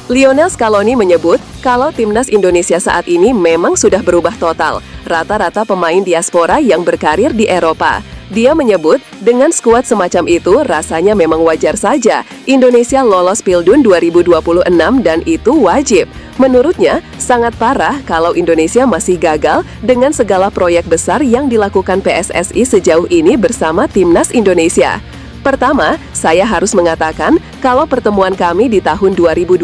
Lionel Scaloni menyebut kalau timnas Indonesia saat ini memang sudah berubah total, rata-rata pemain diaspora yang berkarir di Eropa. Dia menyebut, dengan skuad semacam itu rasanya memang wajar saja Indonesia lolos Pildun 2026 dan itu wajib. Menurutnya, sangat parah kalau Indonesia masih gagal dengan segala proyek besar yang dilakukan PSSI sejauh ini bersama timnas Indonesia. Pertama, saya harus mengatakan kalau pertemuan kami di tahun 2023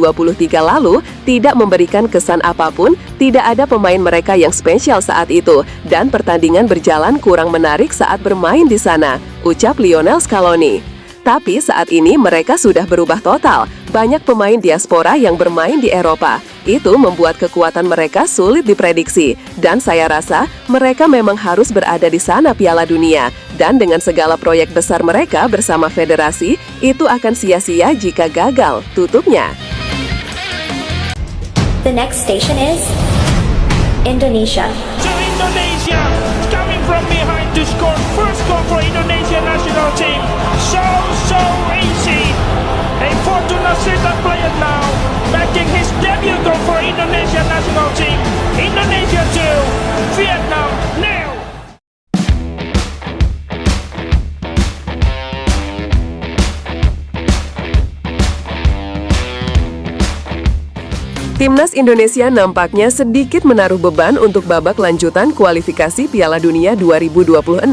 lalu tidak memberikan kesan apapun, tidak ada pemain mereka yang spesial saat itu, dan pertandingan berjalan kurang menarik saat bermain di sana, ucap Lionel Scaloni. Tapi saat ini mereka sudah berubah total, banyak pemain diaspora yang bermain di Eropa. Itu membuat kekuatan mereka sulit diprediksi, dan saya rasa mereka memang harus berada di sana Piala Dunia. Dan dengan segala proyek besar mereka bersama federasi, itu akan sia-sia jika gagal, tutupnya. The next station is Indonesia. To Indonesia, coming from behind to score first goal for Indonesia national team. So easy. A Fortuna Sittard player now making his debut goal for Indonesia national team. Indonesia 2, Vietnam 0. Timnas Indonesia nampaknya sedikit menaruh beban untuk babak lanjutan kualifikasi Piala Dunia 2026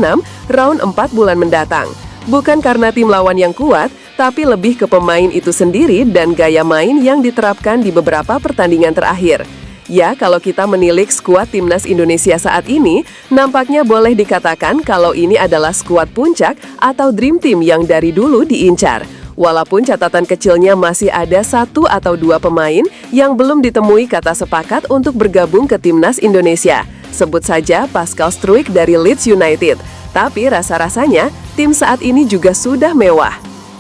round 4 bulan mendatang. Bukan karena tim lawan yang kuat, tapi lebih ke pemain itu sendiri dan gaya main yang diterapkan di beberapa pertandingan terakhir. Ya, kalau kita menilik skuad Timnas Indonesia saat ini, nampaknya boleh dikatakan kalau ini adalah skuad puncak atau dream team yang dari dulu diincar. Walaupun catatan kecilnya masih ada 1 atau 2 pemain yang belum ditemui kata sepakat untuk bergabung ke Timnas Indonesia. Sebut saja Pascal Struijk dari Leeds United. Tapi rasa-rasanya tim saat ini juga sudah mewah.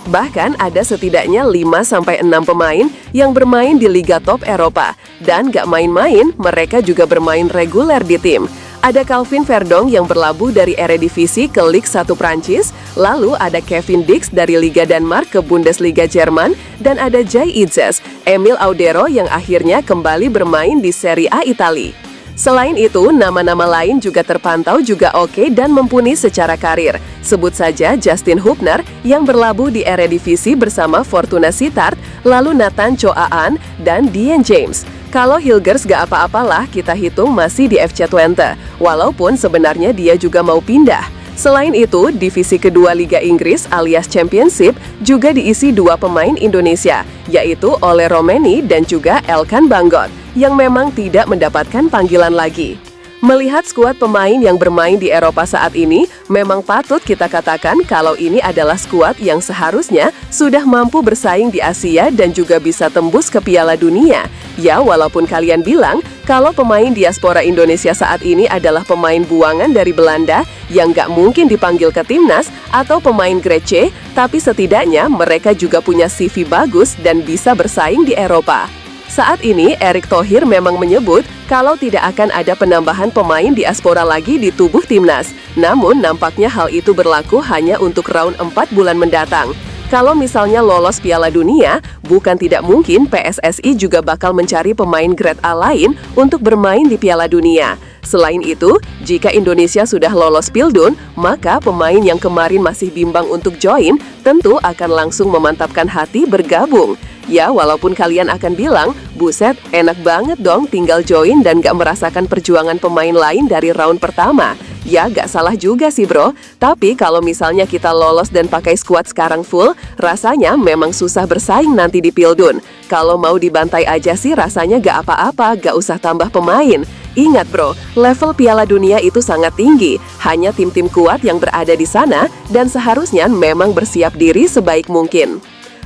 Bahkan ada setidaknya 5-6 pemain yang bermain di Liga Top Eropa. Dan gak main-main, mereka juga bermain reguler di tim. Ada Calvin Verdong yang berlabuh dari Eredivisie ke Ligue 1 Prancis, lalu ada Kevin Dix dari Liga Denmark ke Bundesliga Jerman, dan ada Jay Itzes, Emil Audero yang akhirnya kembali bermain di Serie A Italia. Selain itu, nama-nama lain juga terpantau juga oke dan mumpuni secara karir. Sebut saja Justin Hubner yang berlabuh di Eredivisie bersama Fortuna Sittard, lalu Nathan Coaan dan Dean James. Kalau Hilgers gak apa-apalah kita hitung masih di FC Twente, walaupun sebenarnya dia juga mau pindah. Selain itu, divisi kedua Liga Inggris alias Championship juga diisi 2 pemain Indonesia, yaitu Ole Romeni dan juga Elkan Banggot, yang memang tidak mendapatkan panggilan lagi. Melihat skuad pemain yang bermain di Eropa saat ini, memang patut kita katakan kalau ini adalah skuad yang seharusnya sudah mampu bersaing di Asia dan juga bisa tembus ke Piala Dunia. Ya, walaupun kalian bilang kalau pemain diaspora Indonesia saat ini adalah pemain buangan dari Belanda yang gak mungkin dipanggil ke timnas atau pemain grade C, tapi setidaknya mereka juga punya CV bagus dan bisa bersaing di Eropa. Saat ini, Erick Thohir memang menyebut kalau tidak akan ada penambahan pemain diaspora lagi di tubuh timnas. Namun, nampaknya hal itu berlaku hanya untuk round 4 bulan mendatang. Kalau misalnya lolos Piala Dunia, bukan tidak mungkin PSSI juga bakal mencari pemain grade A lain untuk bermain di Piala Dunia. Selain itu, jika Indonesia sudah lolos Pildun, maka pemain yang kemarin masih bimbang untuk join tentu akan langsung memantapkan hati bergabung. Ya, walaupun kalian akan bilang, buset, enak banget dong tinggal join dan gak merasakan perjuangan pemain lain dari round pertama. Ya, gak salah juga sih bro. Tapi kalau misalnya kita lolos dan pakai skuad sekarang full, rasanya memang susah bersaing nanti di Pildun. Kalau mau dibantai aja sih rasanya gak apa-apa, gak usah tambah pemain. Ingat bro, level Piala Dunia itu sangat tinggi. Hanya tim-tim kuat yang berada di sana dan seharusnya memang bersiap diri sebaik mungkin.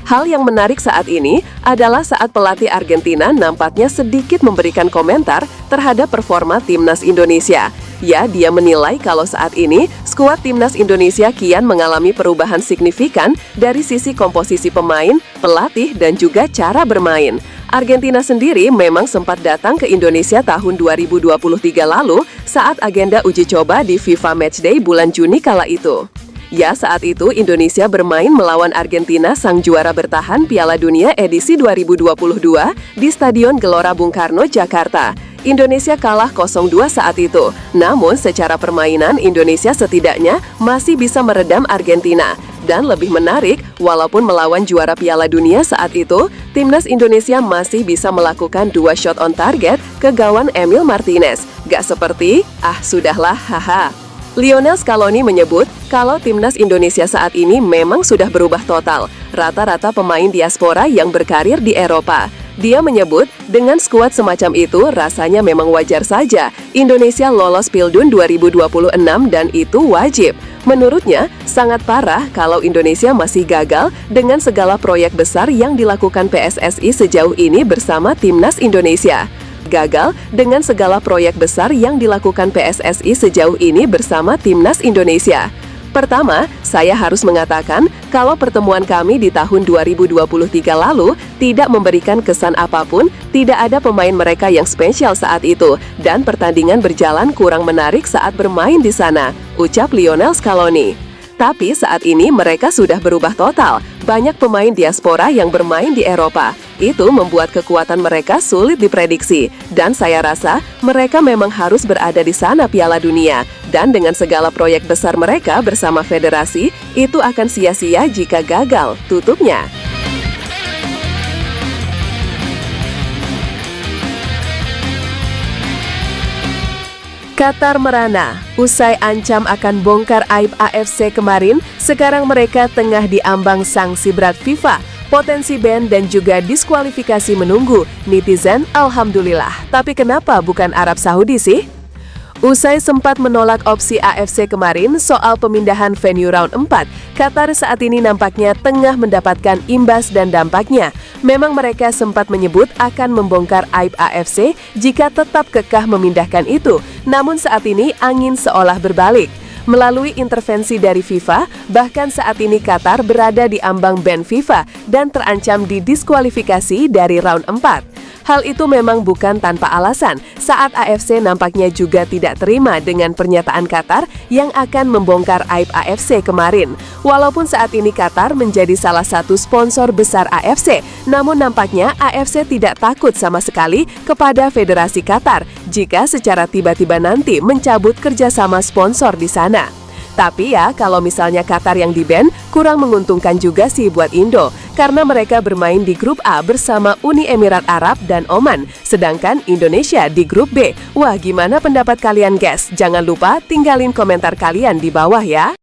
Hal yang menarik saat ini adalah saat pelatih Argentina nampaknya sedikit memberikan komentar terhadap performa timnas Indonesia. Ya, dia menilai kalau saat ini skuad timnas Indonesia kian mengalami perubahan signifikan dari sisi komposisi pemain, pelatih, dan juga cara bermain. Argentina sendiri memang sempat datang ke Indonesia tahun 2023 lalu saat agenda uji coba di FIFA Matchday bulan Juni kala itu. Ya, saat itu Indonesia bermain melawan Argentina, sang juara bertahan Piala Dunia edisi 2022 di Stadion Gelora Bung Karno, Jakarta. Indonesia kalah 0-2 saat itu. Namun secara permainan Indonesia setidaknya masih bisa meredam Argentina. Dan lebih menarik, walaupun melawan juara Piala Dunia saat itu, timnas Indonesia masih bisa melakukan 2 shot on target ke gawang Emil Martinez. Gak seperti, sudahlah, haha. Lionel Scaloni menyebut kalau timnas Indonesia saat ini memang sudah berubah total, rata-rata pemain diaspora yang berkarir di Eropa. Dia menyebut dengan skuad semacam itu rasanya memang wajar saja Indonesia lolos Pildun 2026 dan itu wajib. Menurutnya, sangat parah kalau Indonesia masih gagal dengan segala proyek besar yang dilakukan PSSI sejauh ini bersama timnas Indonesia. Gagal dengan segala proyek besar yang dilakukan PSSI sejauh ini bersama timnas Indonesia. Pertama, saya harus mengatakan kalau pertemuan kami di tahun 2023 lalu tidak memberikan kesan apapun, tidak ada pemain mereka yang spesial saat itu, dan pertandingan berjalan kurang menarik saat bermain di sana, ucap Lionel Scaloni. Tapi saat ini mereka sudah berubah total. Banyak pemain diaspora yang bermain di Eropa. Itu membuat kekuatan mereka sulit diprediksi. Dan saya rasa mereka memang harus berada di sana Piala Dunia. Dan dengan segala proyek besar mereka bersama federasi, itu akan sia-sia jika gagal, tutupnya. Qatar merana, usai ancam akan bongkar aib AFC kemarin, sekarang mereka tengah diambang sanksi berat FIFA, potensi ban dan juga diskualifikasi menunggu. Netizen, alhamdulillah. Tapi kenapa bukan Arab Saudi sih? Usai sempat menolak opsi AFC kemarin soal pemindahan venue round 4, Qatar saat ini nampaknya tengah mendapatkan imbas dan dampaknya. Memang mereka sempat menyebut akan membongkar aib AFC jika tetap kekeh memindahkan itu. Namun saat ini angin seolah berbalik. Melalui intervensi dari FIFA, bahkan saat ini Qatar berada di ambang ban FIFA dan terancam didiskualifikasi dari round 4. Hal itu memang bukan tanpa alasan saat AFC nampaknya juga tidak terima dengan pernyataan Qatar yang akan membongkar aib AFC kemarin. Walaupun saat ini Qatar menjadi salah satu sponsor besar AFC, namun nampaknya AFC tidak takut sama sekali kepada Federasi Qatar jika secara tiba-tiba nanti mencabut kerjasama sponsor di sana. Tapi ya, kalau misalnya Qatar yang di-ban, kurang menguntungkan juga sih buat Indo, karena mereka bermain di grup A bersama Uni Emirat Arab dan Oman, sedangkan Indonesia di grup B. Wah, gimana pendapat kalian guys? Jangan lupa tinggalin komentar kalian di bawah ya.